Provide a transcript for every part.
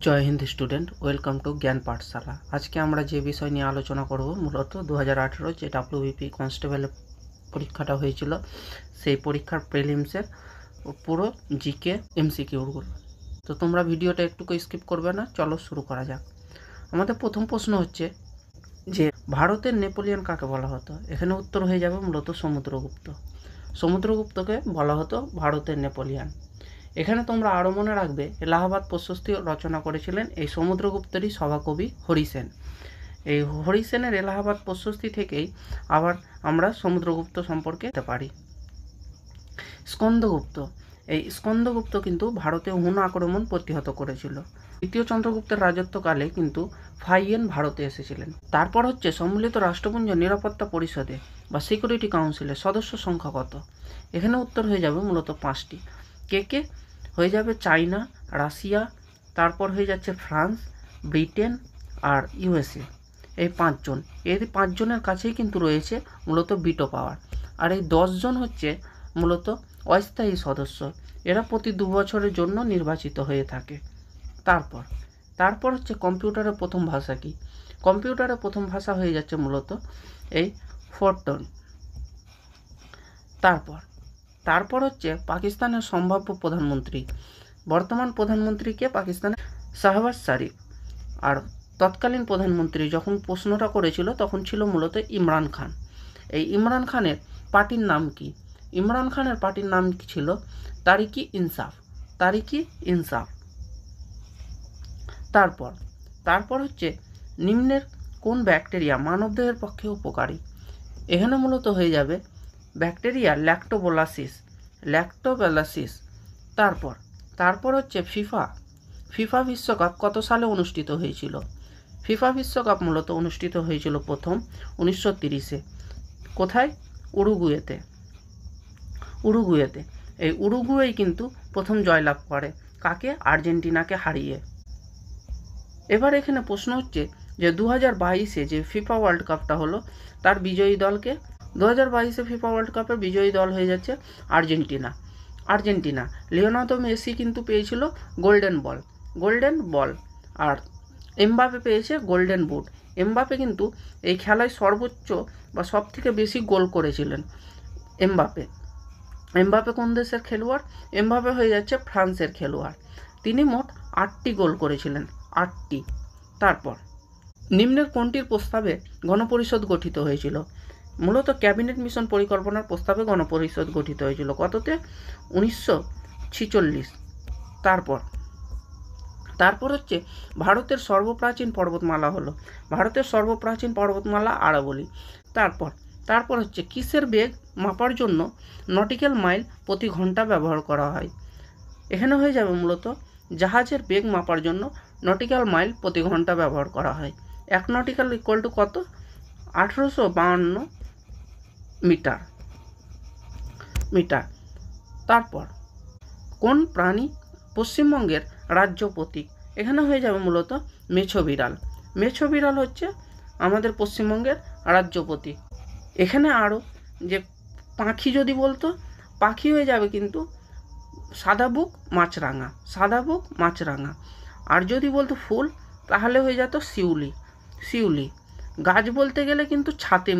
জয় হিন্দ student, welcome to Gyan Pathshala. আজকে আমরা যে বিষয় নিয়ে আলোচনা করব মূলত 2018 যে ডাব্লিউবিপি কনস্টেবলের পরীক্ষাটা হয়েছিল সেই পরীক্ষার প্রিলিমসের পুরো জিকে এমসিকিউগুলো। তো তোমরা ভিডিওটা একটুকু স্কিপ করবে না, চলো শুরু করা যাক। আমাদের প্রথম প্রশ্ন হচ্ছে যে ভারতের নেপোলিয়ন কাকে বলা হতো। এখানে উত্তর হয়ে যাবে মূলত সমুদ্রগুপ্ত। সমুদ্রগুপ্তকে বলা হতো ভারতের নেপোলিয়ন। এখানে তোমরা আরও মনে রাখবে এলাহাবাদ প্রশস্তি রচনা করেছিলেন এই সমুদ্রগুপ্তেরই সভাকবি হরিসেন। এই হরিসেনের এলাহাবাদ প্রশস্তি থেকেই আবার আমরা সমুদ্রগুপ্ত সম্পর্কে জানতে পারি। স্কন্দগুপ্ত, এই স্কন্দগুপ্ত কিন্তু ভারতে হুন আক্রমণ প্রতিহত করেছিল। দ্বিতীয় চন্দ্রগুপ্তের রাজত্বকালে কিন্তু ফাইয়েন ভারতে এসেছিলেন। তারপর হচ্ছে সম্মিলিত রাষ্ট্রপুঞ্জ নিরাপত্তা পরিষদে বা সিকিউরিটি কাউন্সিলের সদস্য সংখ্যা কত। এখানে উত্তর হয়ে যাবে মূলত 5টি। কে হয়ে যাবে চায়না, রাশিয়া, তারপর হয়ে যাচ্ছে ফ্রান্স, ব্রিটেন আর ইউএসএ। এই 5জন, এই 5জনের কাছেই কিন্তু রয়েছে মূলত ভিটো পাওয়ার। আর এই 10 জন হচ্ছে মূলত অস্থায়ী সদস্য, এরা প্রতি 2 বছরের জন্য নির্বাচিত হয়ে থাকে। তারপর হচ্ছে কম্পিউটারের প্রথম ভাষা কি। কম্পিউটারের প্রথম ভাষা হয়ে যাচ্ছে মূলত এই ফরট্রান। তারপর হচ্ছে পাকিস্তানের সম্ভাব্য প্রধানমন্ত্রী। বর্তমান প্রধানমন্ত্রীকে পাকিস্তানের শাহবাজ শরীফ। আর তৎকালীন প্রধানমন্ত্রী যখন প্রশ্নটা করেছিল তখন ছিল মূলত ইমরান খান। এই ইমরান খানের পার্টির নাম কি। ইমরান খানের পার্টির নাম কি ছিল তারিকি ইনসাফ। তারপর হচ্ছে নিম্নের কোন ব্যাকটেরিয়া মানবদেহের পক্ষে উপকারী। এখানে মূলত হয়ে যাবে ব্যাকটেরিয়া ল্যাক্টোব্যালাসিস। তারপর হচ্ছে ফিফা বিশ্বকাপ কত সালে অনুষ্ঠিত হয়েছিল। ফিফা বিশ্বকাপ মূলত অনুষ্ঠিত হয়েছিল প্রথম 1930-এ। কোথায়? উরুগুয়েতে। এই উরুগুয়েই কিন্তু প্রথম জয়লাভ করে, কাকে? আর্জেন্টিনাকে হারিয়ে। এবার এখানে প্রশ্ন হচ্ছে যে 2022-এ যে ফিফা ওয়ার্ল্ড কাপটা হলো তার বিজয়ী দলকে। 2022-এ ফিফা ওয়ার্ল্ড কাপের বিজয়ী দল হয়ে যাচ্ছে আর্জেন্টিনা। লিওনার্দো মেসি কিন্তু পেয়েছিল গোল্ডেন বল আর এমবাপে পেয়েছে গোল্ডেন বুট। এমবাপে কিন্তু এই খেলায় সর্বোচ্চ বা সব থেকে বেশি গোল করেছিলেন। এমবাপে কোন দেশের খেলোয়াড়? এমবাপে হয়ে যাচ্ছে ফ্রান্সের খেলোয়াড়। তিনি মোট 8টি গোল করেছিলেন, 8টি। তারপর নিম্নের কোনটির প্রস্তাবে গণপরিষদ গঠিত হয়েছিল। মূলত ক্যাবিনেট মিশন পরিকল্পনার প্রস্তাবে গণপরিষদ গঠিত হয়েছিল কততে? 1946। তারপর হচ্ছে ভারতের সর্বপ্রাচীন পর্বতমালা হলো। ভারতের সর্বপ্রাচীন পর্বতমালা আরাবলী। তারপর হচ্ছে কিসের বেগ মাপার জন্য নটিক্যাল মাইল প্রতি ঘন্টা ব্যবহার করা হয়। এখানে হয়ে যাবে মূলত জাহাজের বেগ মাপার জন্য নটিক্যাল মাইল প্রতি ঘন্টা ব্যবহার করা হয়। 1 নটিক্যাল ইকুয়াল টু কত? 1852 মিটার। তারপর কোন প্রাণী পশ্চিমবঙ্গের রাজ্য প্রতীক। এখানে হয়ে যাবে মূলত মেছো বিড়াল হচ্ছে আমাদের পশ্চিমবঙ্গের রাজ্য প্রতীক। এখানে আরও যে পাখি যদি বলতো, পাখি হয়ে যাবে কিন্তু সাদা বুক মাছরাঙা। আর যদি বলতো ফুল তাহলে হয়ে যেত শিউলি। গাছ বলতে গেলে কিন্তু ছাতিম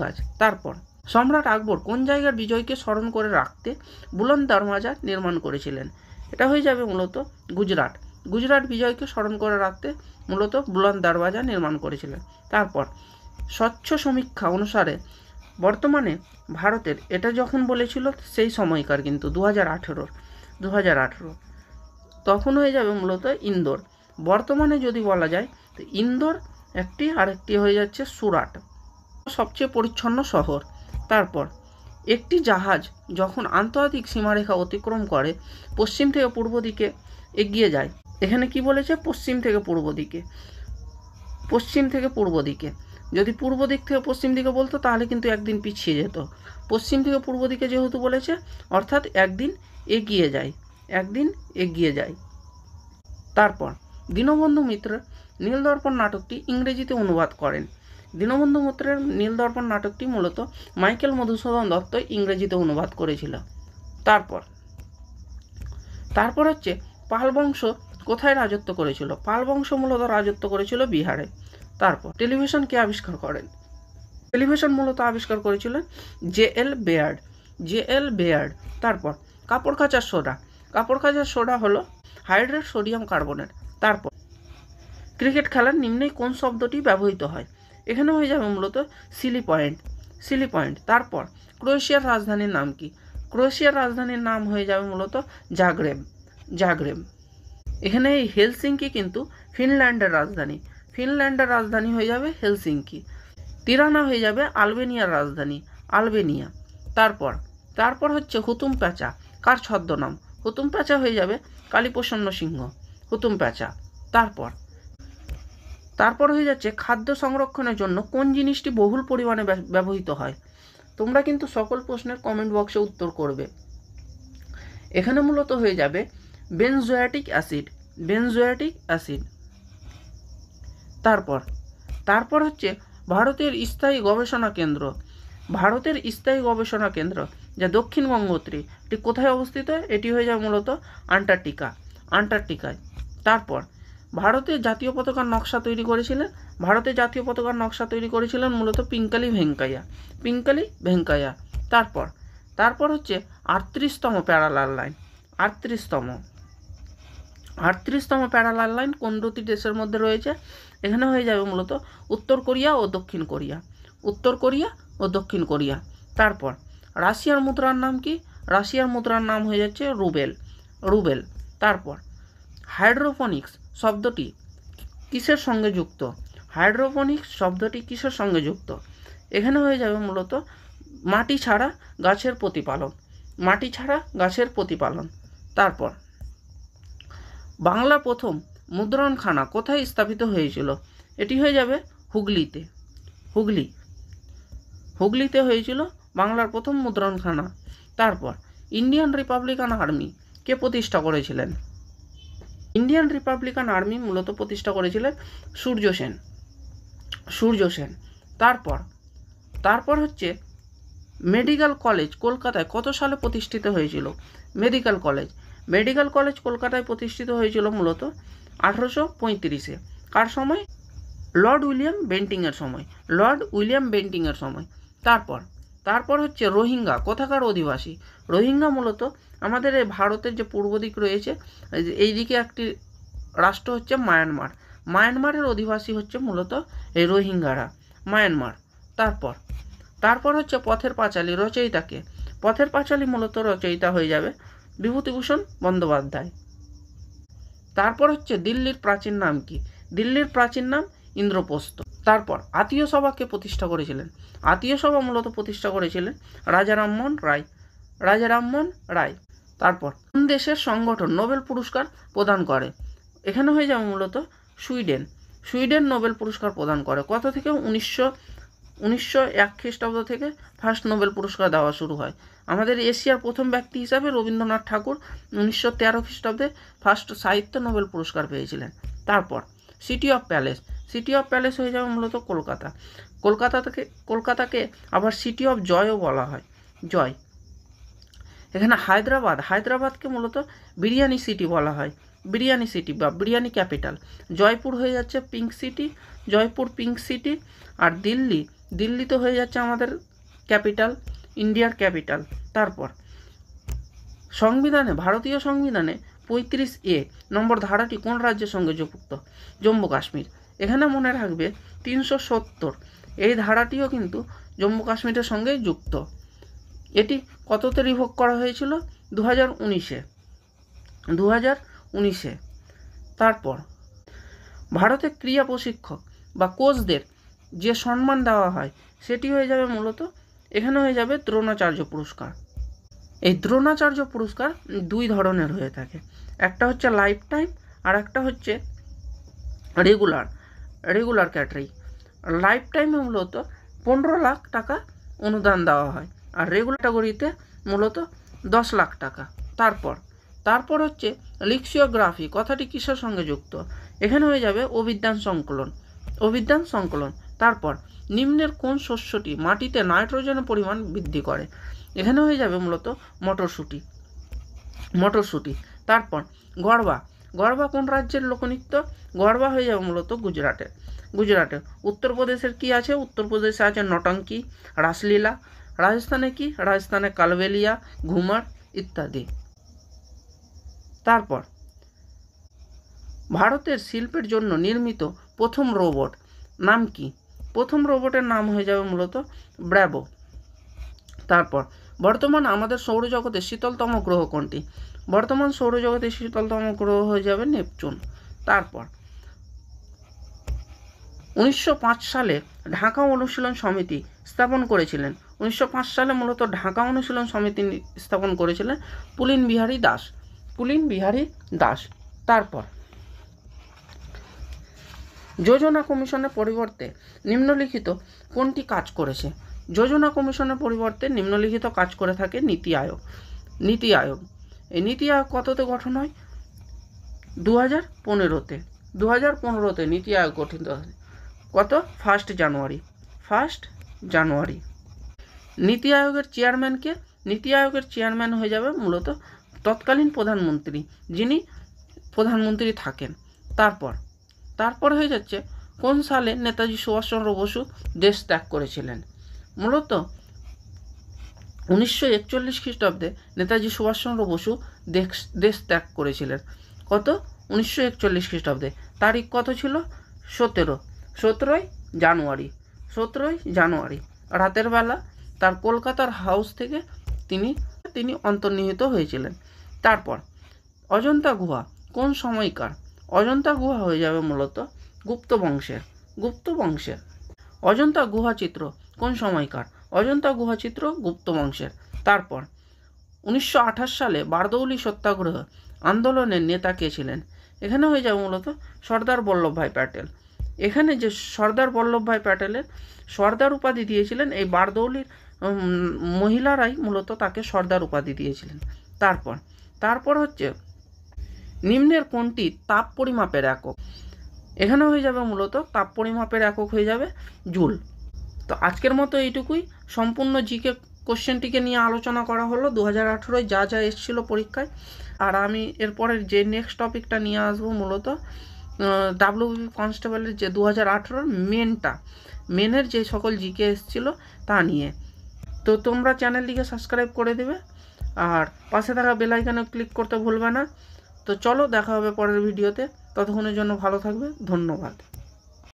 গাছ। তারপর সম্রাট আকবর কোন জায়গার বিজয়কে স্মরণ করে রাখতে বুলন্দ দরওয়াজা নির্মাণ করেছিলেন। এটা হয়ে যাবে মূলত গুজরাট বিজয়কে স্মরণ করে রাখতে মূলত বুলন্দ দরওয়াজা নির্মাণ করেছিলেন। তারপর স্বচ্ছ সমীক্ষা অনুসারে বর্তমানে ভারতের, এটা যখন বলেছিল সেই সময়কার কিন্তু 2018 তখন হয়ে যাবে মূলত ইন্দোর। বর্তমানে যদি বলা যায় তো ইন্দোর একটি, আরেকটি হয়ে যাচ্ছে সুরাট, সবচেয়ে পরিচ্ছন্ন শহর। তারপর একটি জাহাজ যখন আন্তর্জাতিক সীমারেখা অতিক্রম করে পশ্চিম থেকে পূর্ব দিকে এগিয়ে যায়। এখানে কি বলেছে? পশ্চিম থেকে পূর্ব দিকে। যদি পূর্ব দিক থেকে পশ্চিম দিকে বলতো তাহলে কিন্তু একদিন পিছিয়ে যেত। পশ্চিম থেকে পূর্ব দিকে যেহেতু বলেছে অর্থাৎ একদিন এগিয়ে যায়। তারপর দীনবন্ধু মিত্রের নীলদর্পণ নাটকটি ইংরেজিতে অনুবাদ করেন। দীনবন্ধু মিত্রের নীলদর্পণ নাটকটি মূলত মাইকেল মধুসূদন দত্ত ইংরেজিতে অনুবাদ করেছিল। তারপর হচ্ছে পাল বংশ কোথায় রাজত্ব করেছিল? পাল বংশ মূলত রাজত্ব করেছিল বিহারে। তারপর টেলিভিশন কে আবিষ্কার করেন? টেলিভিশন মূলত আবিষ্কার করেছিলেন জে.এল. বেয়ার্ড। জে.এল. বেয়ার্ড। তারপর কাপড় কাচার সোডা। কাপড় কাচার সোডা হলো হাইড্রেট সোডিয়াম কার্বনেট। তারপর ক্রিকেট খেলার নিম্নে কোন শব্দটি ব্যবহৃত হয়? এখানে হয়ে যাবে মূলত সিলি পয়েন্ট। Seely point. তারপর ক্রোয়েশিয়ার রাজধানীর নাম কি? ক্রোয়েশিয়ার রাজধানীর নাম হয়ে যাবে মূলত জাগ্রেব। জাগ্রেব। এখানে এই হেলসিঙ্কি কিন্তু ফিনল্যান্ডের রাজধানী। ফিনল্যান্ডের রাজধানী হয়ে যাবে হেলসিঙ্কি। তিরানা হয়ে যাবে আলবেনিয়ার রাজধানী, আলবেনিয়া। তারপর হচ্ছে হুতুম প্যাঁচা কার ছদ্মনাম? হুতুম প্যাঁচা হয়ে যাবে কালীপ্রসন্ন সিংহ, হুতুম প্যাঁচা। তারপর হয়ে যাচ্ছে খাদ্য সংরক্ষণের জন্য কোন জিনিসটি বহুল পরিমাণে ব্যবহৃত হয়? তোমরা কিন্তু সকল প্রশ্নের কমেন্ট বক্সে উত্তর করবে। এখানে মূলত হয়ে যাবে বেনজোয়েটিক অ্যাসিড। বেনজোয়েটিক অ্যাসিড। তারপর হচ্ছে ভারতের স্থায়ী গবেষণা কেন্দ্র। ভারতের স্থায়ী গবেষণা কেন্দ্র যা দক্ষিণ গঙ্গোত্রী, এটি কোথায় অবস্থিত? এটি হয়ে যাবে মূলত আন্টার্কটিকায়। তারপর ভারতের জাতীয় পতাকার নকশা তৈরি করেছিলেন? ভারতের জাতীয় পতাকার নকশা তৈরি করেছিলেন মূলত পিঙ্কালি ভেঙ্কাইয়া। তারপর হচ্ছে 38তম প্যারালাল লাইন। 38তম প্যারালাল লাইন কোন দুটি দেশের মধ্যে রয়েছে? এখানে হয়ে যাবে মূলত উত্তর কোরিয়া ও দক্ষিণ কোরিয়া। তারপর রাশিয়ার মুদ্রার নাম কি? রাশিয়ার মুদ্রার নাম হয়ে যাচ্ছে রুবেল। তারপর হাইড্রোপনিক্স শব্দটি কিসের সঙ্গে যুক্ত? হাইড্রোপনিক্স শব্দটি কিসের সঙ্গে যুক্ত? এখানে হয়ে যাবে মূলত মাটি ছাড়া গাছের প্রতিপালন। তারপর বাংলার প্রথম মুদ্রণখানা কোথায় স্থাপিত হয়েছিল? এটি হয়ে যাবে হুগলিতে হয়েছিল বাংলার প্রথম মুদ্রণখানা। তারপর ইন্ডিয়ান রিপাবলিকান আর্মি কে প্রতিষ্ঠা করেছিলেন? ইন্ডিয়ান রিপাবলিকান আর্মি মূলত প্রতিষ্ঠা করেছিলেন সূর্য সেন। তারপর হচ্ছে মেডিকেল কলেজ কলকাতায় কত সালে প্রতিষ্ঠিত হয়েছিল? মেডিকেল কলেজ কলকাতায় প্রতিষ্ঠিত হয়েছিল মূলত 1835-এ। কার সময়? লর্ড উইলিয়াম বেন্টিংয়ের সময়। তারপর হচ্ছে রোহিঙ্গা কোথাকার অধিবাসী? রোহিঙ্গা মূলত আমাদের এই ভারতের যে পূর্ব দিক রয়েছে, এই দিকে একটি রাষ্ট্র হচ্ছে মায়ানমারের অধিবাসী হচ্ছে মূলত এই রোহিঙ্গারা, মায়ানমার। তারপর হচ্ছে পথের পাঁচালী রচয়িতাকে? পথের পাঁচালী মূলত রচয়িতা হয়ে যাবে বিভূতিভূষণ বন্দ্যোপাধ্যায়। তারপর হচ্ছে দিল্লির প্রাচীন নাম কি? দিল্লির প্রাচীন নাম ইন্দ্রপ্রস্থ। তারপর আত্মীয় সভাকে প্রতিষ্ঠা করেছিলেন? আত্মীয় সভা মূলত প্রতিষ্ঠা করেছিলেন রাজা রামমোহন রায়। তারপর কোন দেশের সংগঠন নোবেল পুরস্কার প্রদান করে? এখানে হয়ে যাবে মূলত সুইডেন নোবেল পুরস্কার প্রদান করে। কত থেকে? 1901 খ্রিস্টাব্দ থেকে ফার্স্ট নোবেল পুরস্কার দেওয়া শুরু হয়। আমাদের এশিয়ার প্রথম ব্যক্তি হিসাবে রবীন্দ্রনাথ ঠাকুর 1913 খ্রিস্টাব্দে ফার্স্ট সাহিত্য নোবেল পুরস্কার পেয়েছিলেন। তারপর সিটি অফ প্যালেস হয়ে যাবে মূলত কলকাতাকে আবার সিটি অফ জয়ও বলা হয়, জয়। এখানে হায়দ্রাবাদকে মূলত বিরিয়ানি সিটি বলা হয়, বিরিয়ানি সিটি বা বিরিয়ানি ক্যাপিটাল। জয়পুর হয়ে যাচ্ছে পিঙ্ক সিটি। আর দিল্লি তো হয়ে যাচ্ছে আমাদের ক্যাপিটাল, ইন্ডিয়ার ক্যাপিটাল। তারপর ভারতীয় সংবিধানে 35A নম্বর ধারাটি কোন রাজ্যের সঙ্গে যুক্ত? জম্মু কাশ্মীর। এখানে মনে রাখবে 370 এই ধারাটিও কিন্তু জম্মু কাশ্মীরের সঙ্গে যুক্ত। এটি কততে রিভোক করা হয়েছিল? 2019-এ। তারপর ভারতের ক্রীড়া প্রশিক্ষক বা কোচদের যে সম্মান দেওয়া হয় সেটি হয়ে যাবে মূলত, এখানে হয়ে যাবে দ্রোণাচার্য পুরস্কার। এই দ্রোণাচার্য পুরস্কার দুই ধরনের হয়ে থাকে, একটা হচ্ছে লাইফ টাইম আর একটা হচ্ছে রেগুলার ক্যাটাগরি। লাইফ টাইমে মূলত 15 লাখ টাকা অনুদান দেওয়া হয় আর রেগুলার ক্যাটাগরিতে মূলত 10 লাখ টাকা। তারপর হচ্ছে লিক্সিওগ্রাফি কথাটি কিসের সঙ্গে যুক্ত? এখানে হয়ে যাবে অভিজ্ঞান সংকলন। তারপর নিম্নের কোন শস্যটি মাটিতে নাইট্রোজেনের পরিমাণ বৃদ্ধি করে? এখানে হয়ে যাবে মূলত মটরশুঁটি। তারপর গরবা, গরবা কোন রাজ্যের লোকনৃত্য? গরবা হয়ে যাবে মূলত গুজরাটের। উত্তরপ্রদেশের কি আছে? উত্তরপ্রদেশে আছে নটঙ্কি, রাসলীলা। রাজস্থানে কি? রাজস্থানে কালবেলিয়া, ঘুমার ইত্যাদি। তারপর ভারতের শিল্পের জন্য নির্মিত প্রথম রোবট নাম কি? প্রথম রোবটের নাম হয়ে যাবে মূলত ব্র্যাভো। তারপর বর্তমান আমাদের সৌরজগতের শীতলতম গ্রহ কোনটি? বর্তমান সৌরজগতের শীতলতম গ্রহ হয়ে যাবে নেপচুন। তারপর 1905 সালে ঢাকা অনুশীলন সমিতি স্থাপন করেছিলেন। 1905 সালে মূলত ঢাকা অনুশীলন সমিতি স্থাপন করেছিলেন পুলিন বিহারী দাস। তারপর যোজনা কমিশনের পরিবর্তে নিম্নলিখিত কোনটি কাজ করেছে? যোজনা কমিশনের পরিবর্তে নিম্নলিখিত কাজ করে থাকে নীতি আয়োগ। এই নীতি আয়োগ কততে গঠন হয়? 2015-তে। 2015-তে নীতি আয়োগ গঠিত হয়। কত? 1 জানুয়ারি। নীতি আয়োগের চেয়ারম্যানকে? নীতি আয়োগের চেয়ারম্যান হয়ে যাবে মূলত তৎকালীন প্রধানমন্ত্রী, যিনি প্রধানমন্ত্রী থাকেন। তারপর হয়ে যাচ্ছে কোন সালে নেতাজি সুভাষচন্দ্র বসু দেশ ত্যাগ করেছিলেন? মূলত 1941 খ্রিস্টাব্দে নেতাজি সুভাষচন্দ্র বসু দেশ ত্যাগ করেছিলেন। কত? 1941 খ্রিস্টাব্দে। তারিখ কত ছিল? 17ই জানুয়ারি। রাতের বেলা তার কলকাতার হাউস থেকে তিনি অন্তর্নিহিত হয়েছিলেন। তারপর অজন্তা গুহা কোন সময়কার? অজন্তা গুহা হয়ে যাবে মূলত গুপ্ত বংশের। অজন্তা গুহা চিত্র কোন সময়কার? অজন্তা গুহা চিত্র গুপ্ত বংশের। তারপর 1928 সালে বারদৌলি সত্যাগ্রহ আন্দোলনের নেতা কে ছিলেন? এখানে হয়ে যাবে মূলত সর্দার বল্লভভাই প্যাটেল। এখানে যে সর্দার বল্লভভাই প্যাটেলের সর্দার উপাধি দিয়েছিলেন, এই বারদৌলির মহিলারাই মূলত তাকে সর্দার উপাধি দিয়েছিলেন। তারপর হচ্ছে নিম্নের কোনটি তাপ পরিমাপের একক? এখানে হয়ে যাবে মূলত তাপ পরিমাপের একক হয়ে যাবে জুল। তো আজকের মতো এইটুকুই। সম্পূর্ণ জিকে কোশ্চেনটিকে নিয়ে আলোচনা করা হলো 2018-য় যা এসেছিল পরীক্ষায়। আর আমি এরপরের যে নেক্সট টপিকটা নিয়ে আসবো মূলত ডাব্লিউবি কনস্টেবলের যে 2018-র মেনের যে সকল জিকে এসেছিল তা নিয়ে। তো তোমরা চ্যানেলটিকে সাবস্ক্রাইব করে দেবে আর পাশে থাকা বেল আইকনে ক্লিক করতে ভুলবে না। তো চলো, দেখা হবে পরের ভিডিওতে। ততক্ষণের জন্য ভালো থাকবে। ধন্যবাদ।